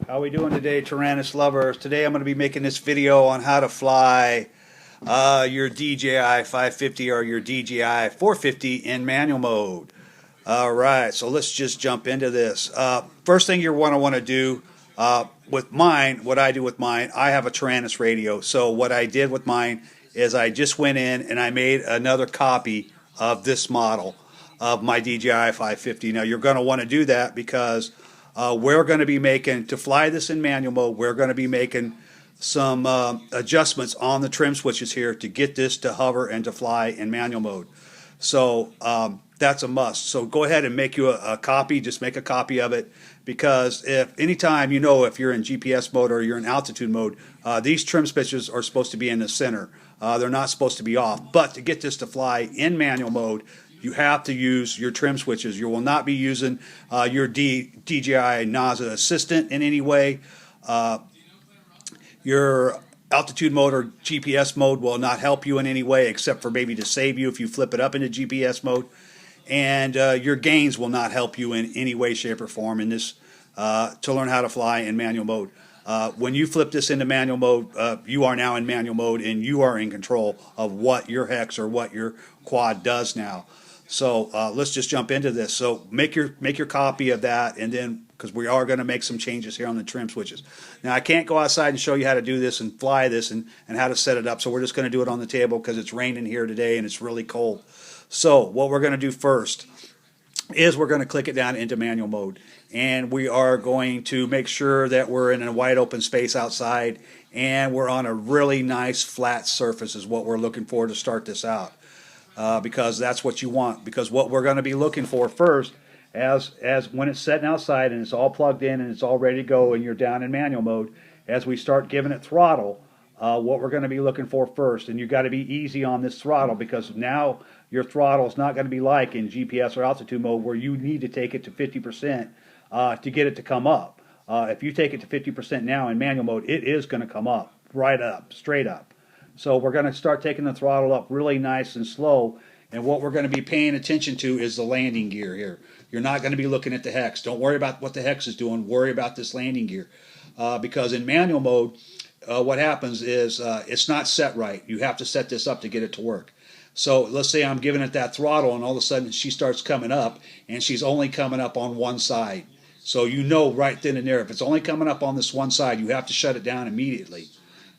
How we doing today, Taranis lovers? Today I'm going to be making this video on how to fly your DJI 550 or your DJI 450 in manual mode. Alright, so let's just jump into this. First thing you want to do with mine, what I do with mine, I have a Taranis radio. So what I did with mine is I just went in and I made another copy of this model of my DJI 550. Now you're going to want to do that because we're going to be making, to fly this in manual mode, we're going to be making some adjustments on the trim switches here to get this to hover and to fly in manual mode. So that's a must. So go ahead and make you a copy. Just make a copy of it, because if anytime, if you're in GPS mode or you're in altitude mode, these trim switches are supposed to be in the center. They're not supposed to be off. But to get this to fly in manual mode, you have to use your trim switches. You will not be using your DJI NASA Assistant in any way. Your altitude mode or GPS mode will not help you in any way, except for maybe to save you if you flip it up into GPS mode. And your gains will not help you in any way, shape, or form in this to learn how to fly in manual mode. When you flip this into manual mode, you are now in manual mode, and you are in control of what your hex or what your quad does now. So let's just jump into this. So make your copy of that, and then, because we are going to make some changes here on the trim switches. Now I can't go outside and show you how to do this and fly this and how to set it up, so we're just going to do it on the table because it's raining here today and it's really cold. So what we're going to do first is we're going to click it down into manual mode, and we are going to make sure that we're in a wide open space outside and we're on a really nice flat surface is what we're looking for to start this out. Because that's what you want. Because what we're going to be looking for first, as when it's setting outside and it's all plugged in and it's all ready to go and you're down in manual mode, as we start giving it throttle, what we're going to be looking for first, and you've got to be easy on this throttle, because now your throttle is not going to be like in GPS or altitude mode where you need to take it to 50% to get it to come up. If you take it to 50% now in manual mode, it is going to come up, right up, straight up. So we're going to start taking the throttle up really nice and slow, and what we're going to be paying attention to is the landing gear here. You're not going to be looking at the hex. Don't worry about what the hex is doing. Worry about this landing gear, because in manual mode, what happens is it's not set right. You have to set this up to get it to work. So let's say I'm giving it that throttle, and all of a sudden she starts coming up, and she's only coming up on one side. So right then and there, if it's only coming up on this one side, you have to shut it down immediately.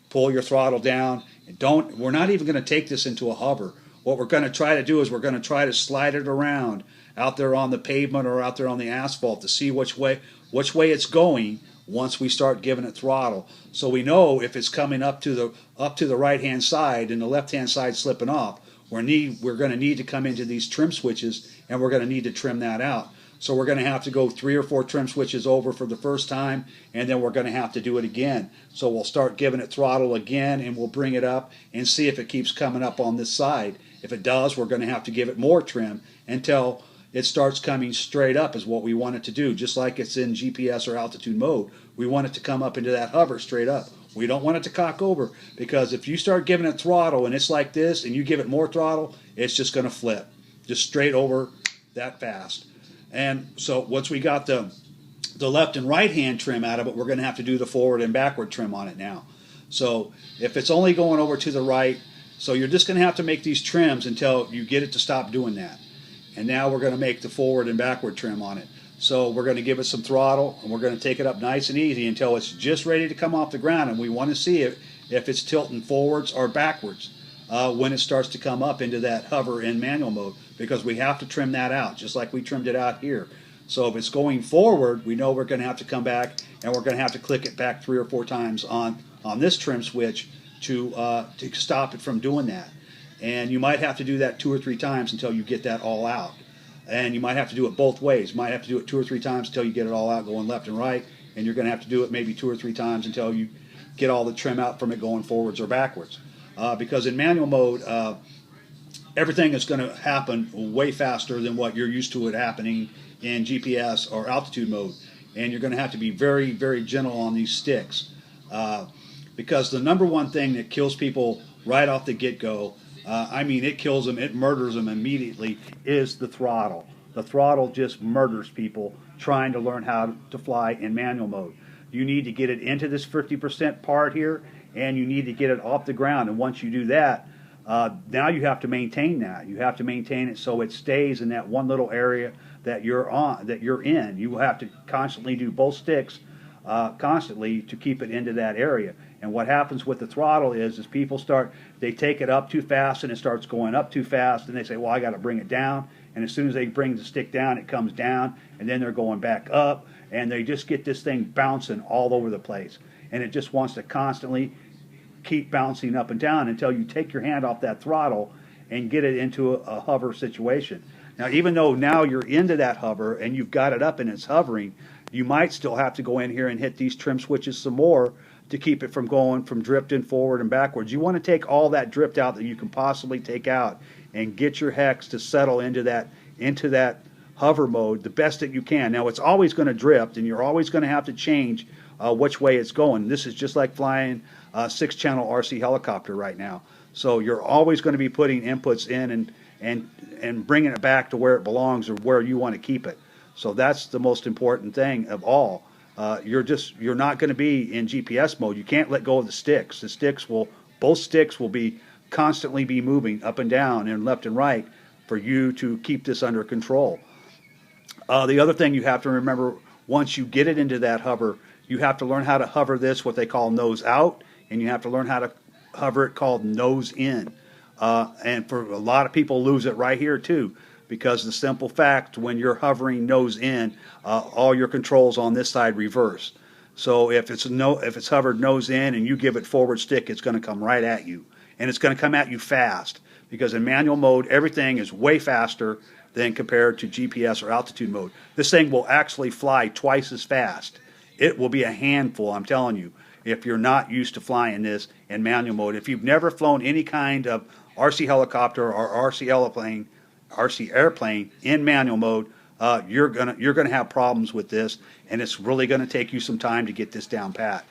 Pull your throttle down. We're not even going to take this into a hover. What we're going to try to do is we're going to try to slide it around out there on the pavement or out there on the asphalt to see which way it's going once we start giving it throttle. So we know if it's coming up to the right hand side and the left hand side slipping off, we're going to need to come into these trim switches, and we're going to need to trim that out. So we're going to have to go 3 or 4 trim switches over for the first time, and then we're going to have to do it again. So we'll start giving it throttle again, and we'll bring it up and see if it keeps coming up on this side. If it does, we're going to have to give it more trim until it starts coming straight up is what we want it to do. Just like it's in GPS or altitude mode, we want it to come up into that hover straight up. We don't want it to cock over, because if you start giving it throttle and it's like this and you give it more throttle, it's just going to flip just straight over that fast. And so once we got the left and right hand trim out of it, we're going to have to do the forward and backward trim on it now. So if it's only going over to the right, so you're just going to have to make these trims until you get it to stop doing that. And now we're going to make the forward and backward trim on it. So we're going to give it some throttle, and we're going to take it up nice and easy until it's just ready to come off the ground, and we want to see if it's tilting forwards or backwards when it starts to come up into that hover in manual mode, because we have to trim that out just like we trimmed it out here. So if it's going forward, we know we're going to have to come back, and we're going to have to click it back 3 or 4 times on this trim switch to stop it from doing that. And you might have to do that 2 or 3 times until you get that all out. And you might have to do it both ways. You might have to do it 2 or 3 times until you get it all out going left and right, and you're going to have to do it maybe 2 or 3 times until you get all the trim out from it going forwards or backwards. Because in manual mode, everything is going to happen way faster than what you're used to it happening in GPS or altitude mode. And you're going to have to be very, very gentle on these sticks. Because the number one thing that kills people right off the get-go, it kills them, it murders them immediately, is the throttle. The throttle just murders people trying to learn how to fly in manual mode. you need to get it into this 50% part here, and you need to get it off the ground. And once you do that, now you have to maintain that. You have to maintain it so it stays in that one little area that you're on, that you're in. You have to constantly do both sticks constantly to keep it into that area. And what happens with the throttle is people they take it up too fast and it starts going up too fast, and they say, well, I got to bring it down. And as soon as they bring the stick down, it comes down, and then they're going back up, and they just get this thing bouncing all over the place. And it just wants to constantly keep bouncing up and down until you take your hand off that throttle and get it into a hover situation. Now, even though now you're into that hover and you've got it up and it's hovering, you might still have to go in here and hit these trim switches some more to keep it from going from drifting forward and backwards. You want to take all that drift out that you can possibly take out and get your hex to settle into that hover mode the best that you can. Now, it's always going to drift, and you're always going to have to change which way it's going. This is just like flying a 6-channel RC helicopter right now. So you're always going to be putting inputs in and bringing it back to where it belongs or where you want to keep it. So that's the most important thing of all. You're not going to be in GPS mode. You can't let go of the sticks. Both sticks will be constantly be moving up and down and left and right for you to keep this under control. The other thing you have to remember, once you get it into that hover, you have to learn how to hover this, what they call nose out, and you have to learn how to hover it called nose in. And for a lot of people lose it right here too, because the simple fact, when you're hovering nose in, all your controls on this side reverse. So if it's hovered nose in and you give it forward stick, it's going to come right at you, and it's going to come at you fast, because in manual mode everything is way faster than compared to GPS or altitude mode. This thing will actually fly twice as fast. It will be a handful, I'm telling you, if you're not used to flying this in manual mode. If you've never flown any kind of RC helicopter or RC airplane in manual mode, you're gonna have problems with this, and it's really gonna take you some time to get this down pat.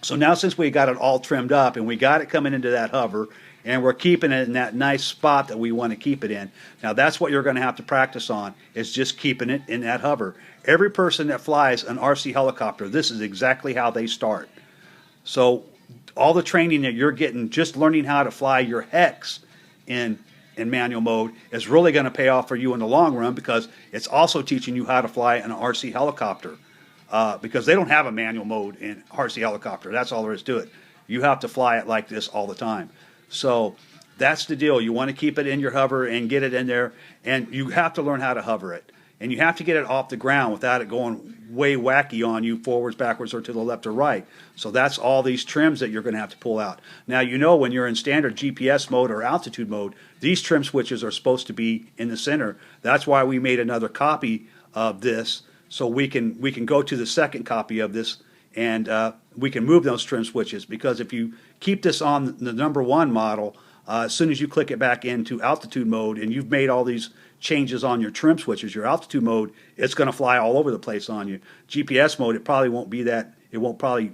So now, since we got it all trimmed up and we got it coming into that hover, and we're keeping it in that nice spot that we want to keep it in, now that's what you're going to have to practice on, is just keeping it in that hover. Every person that flies an RC helicopter, this is exactly how they start. So all the training that you're getting, just learning how to fly your hex in manual mode, is really going to pay off for you in the long run, because it's also teaching you how to fly an RC helicopter. Because they don't have a manual mode in RC helicopter. That's all there is to it. You have to fly it like this all the time. So that's the deal. You want to keep it in your hover and get it in there, and you have to learn how to hover it. And you have to get it off the ground without it going way wacky on you, forwards, backwards, or to the left or right. So that's all these trims that you're going to have to pull out. Now, you know, when you're in standard GPS mode or altitude mode, these trim switches are supposed to be in the center. That's why we made another copy of this, so we can go to the second copy of this, and we can move those trim switches. Because if you keep this on the number 1 model, as soon as you click it back into altitude mode and you've made all these changes on your trim switches, your altitude mode, it's going to fly all over the place on you. GPS mode, it probably won't be that. It won't probably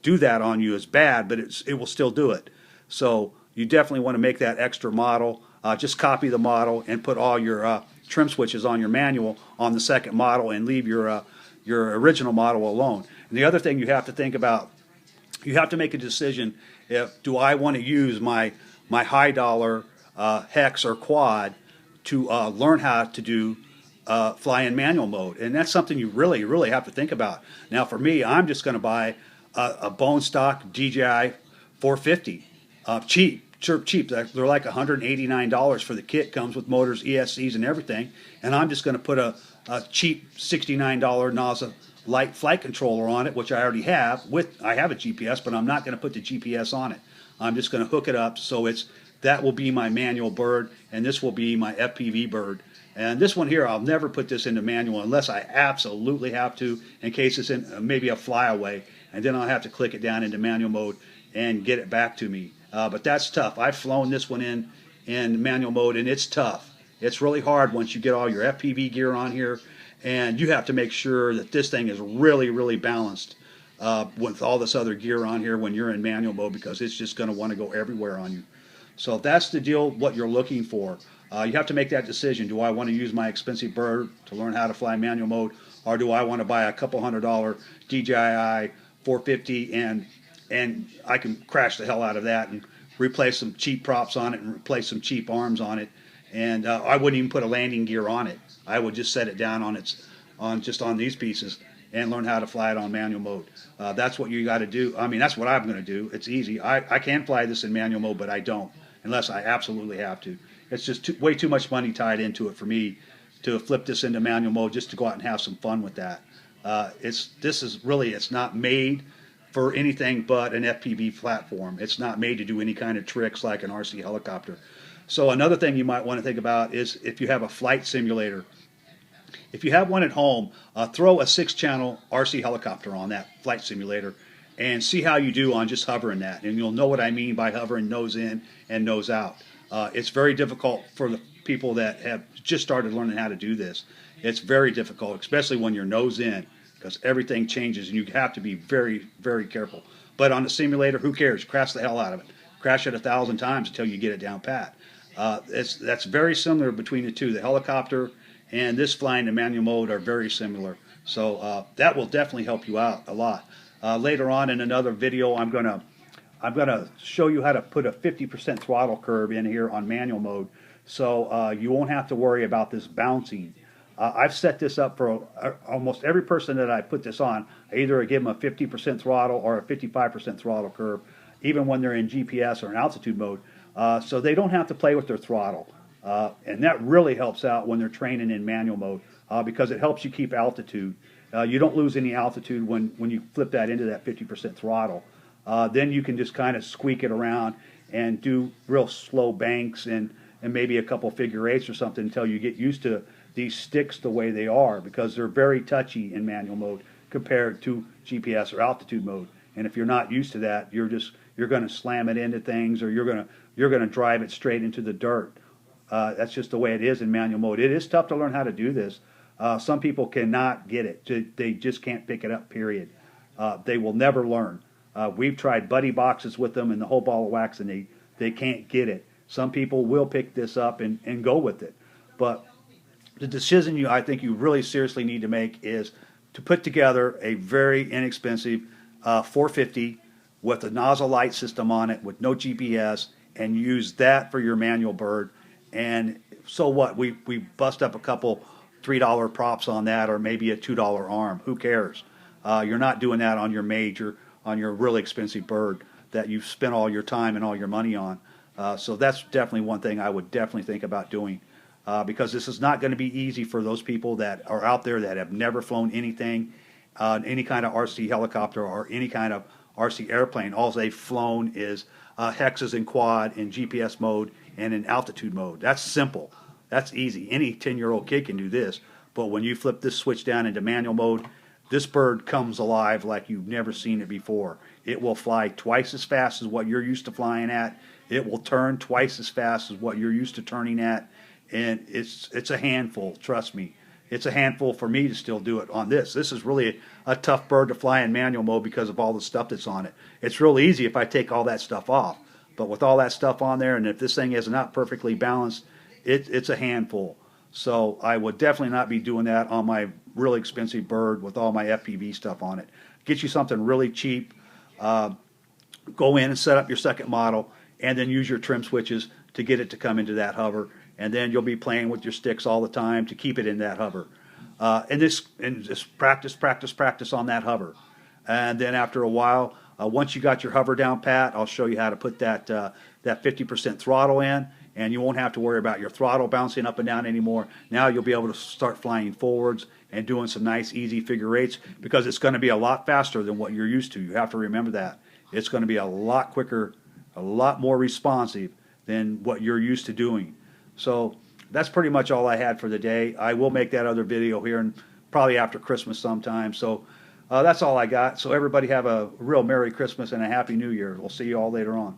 do that on you as bad, but it will still do it. So you definitely want to make that extra model. Just copy the model and put all your trim switches on your manual on the second model, and leave your original model alone. And the other thing you have to think about, you have to make a decision, do I want to use my high dollar hex or quad to learn how to do fly in manual mode. And that's something you really have to think about. Now, for me, I'm just going to buy a bone stock DJI 450, cheap. They're like $189 for the kit. Comes with motors, ESCs, and everything. And I'm just going to put a cheap $69 NASA light flight controller on it, which I already have. I have a GPS, but I'm not going to put the GPS on it. I'm just going to hook it up, so that will be my manual bird, and this will be my FPV bird. And this one here, I'll never put this into manual unless I absolutely have to, in case it's in maybe a flyaway, and then I'll have to click it down into manual mode and get it back to me. But that's tough. I've flown this one in manual mode, and it's tough. It's really hard once you get all your FPV gear on here, and you have to make sure that this thing is really balanced with all this other gear on here when you're in manual mode, because it's just going to want to go everywhere on you. So that's the deal, what you're looking for. You have to make that decision. Do I want to use my expensive bird to learn how to fly manual mode, or do I want to buy a couple $100 DJI 450 and I can crash the hell out of that and replace some cheap props on it and replace some cheap arms on it, and I wouldn't even put a landing gear on it. I would just set it down on these pieces and learn how to fly it on manual mode. That's what you got to do. I mean, that's what I'm going to do. It's easy. I can fly this in manual mode, but I don't unless I absolutely have to. It's just way too much money tied into it for me to flip this into manual mode just to go out and have some fun with that. It's not made for anything but an FPV platform. It's not made to do any kind of tricks like an RC helicopter. So another thing you might want to think about is if you have a flight simulator. If you have one at home, throw a 6-channel RC helicopter on that flight simulator and see how you do on just hovering that. And you'll know what I mean by hovering nose in and nose out. It's very difficult for the people that have just started learning how to do this. It's very difficult, especially when you're nose in, because everything changes and you have to be very, very careful. But on the simulator, who cares? Crash the hell out of it. Crash it 1,000 times until you get it down pat. That's very similar between the two. The helicopter and this flying in manual mode are very similar. So that will definitely help you out a lot. Later on in another video, I'm gonna show you how to put a 50% throttle curve in here on manual mode, so you won't have to worry about this bouncing. I've set this up for almost every person that I put this on. I either give them a 50% throttle or a 55% throttle curve, even when they're in GPS or in altitude mode, so they don't have to play with their throttle. And that really helps out when they're training in manual mode because it helps you keep altitude. You don't lose any altitude when you flip that into that 50% throttle. Then you can just kind of squeak it around and do real slow banks and maybe a couple figure eights or something until you get used to these sticks the way they are, because they're very touchy in manual mode compared to GPS or altitude mode. And if you're not used to that, you're going to slam it into things, or you're going to drive it straight into the dirt. That's just the way it is in manual mode. It is tough to learn how to do this. Some people cannot get it. They just can't pick it up, period. They will never learn. We've tried buddy boxes with them and the whole ball of wax, and they can't get it. Some people will pick this up and go with it. But the decision I think you really seriously need to make is to put together a very inexpensive 450 with a nozzle light system on it with no GPS, and use that for your manual bird. And so what? We bust up a couple $3 props on that, or maybe a $2 arm. Who cares? You're not doing that on your major, on your really expensive bird that you've spent all your time and all your money on. So that's definitely one thing I would definitely think about doing, because this is not going to be easy for those people that are out there that have never flown anything, any kind of RC helicopter or any kind of RC airplane. All they've flown is hexes and quad in GPS mode and in altitude mode. That's simple. That's easy. Any 10-year-old kid can do this. But when you flip this switch down into manual mode, this bird comes alive like you've never seen it before. It will fly twice as fast as what you're used to flying at. It will turn twice as fast as what you're used to turning at. And it's a handful, trust me. It's a handful for me to still do it on this. This is really a tough bird to fly in manual mode because of all the stuff that's on it. It's real easy if I take all that stuff off. But with all that stuff on there, and if this thing is not perfectly balanced, it's a handful. So I would definitely not be doing that on my really expensive bird with all my FPV stuff on it. Get you something really cheap. Go in and set up your second model, and then use your trim switches to get it to come into that hover. And then you'll be playing with your sticks all the time to keep it in that hover. And just practice on that hover. And then after a while, once you got your hover down pat, I'll show you how to put that 50% throttle in, and you won't have to worry about your throttle bouncing up and down anymore. Now you'll be able to start flying forwards and doing some nice easy figure eights, because it's going to be a lot faster than what you're used to. You have to remember that. It's going to be a lot quicker, a lot more responsive than what you're used to doing. So that's pretty much all I had for the day. I will make that other video here and probably after Christmas sometime. So that's all I got. So everybody have a real Merry Christmas and a Happy New Year. We'll see you all later on.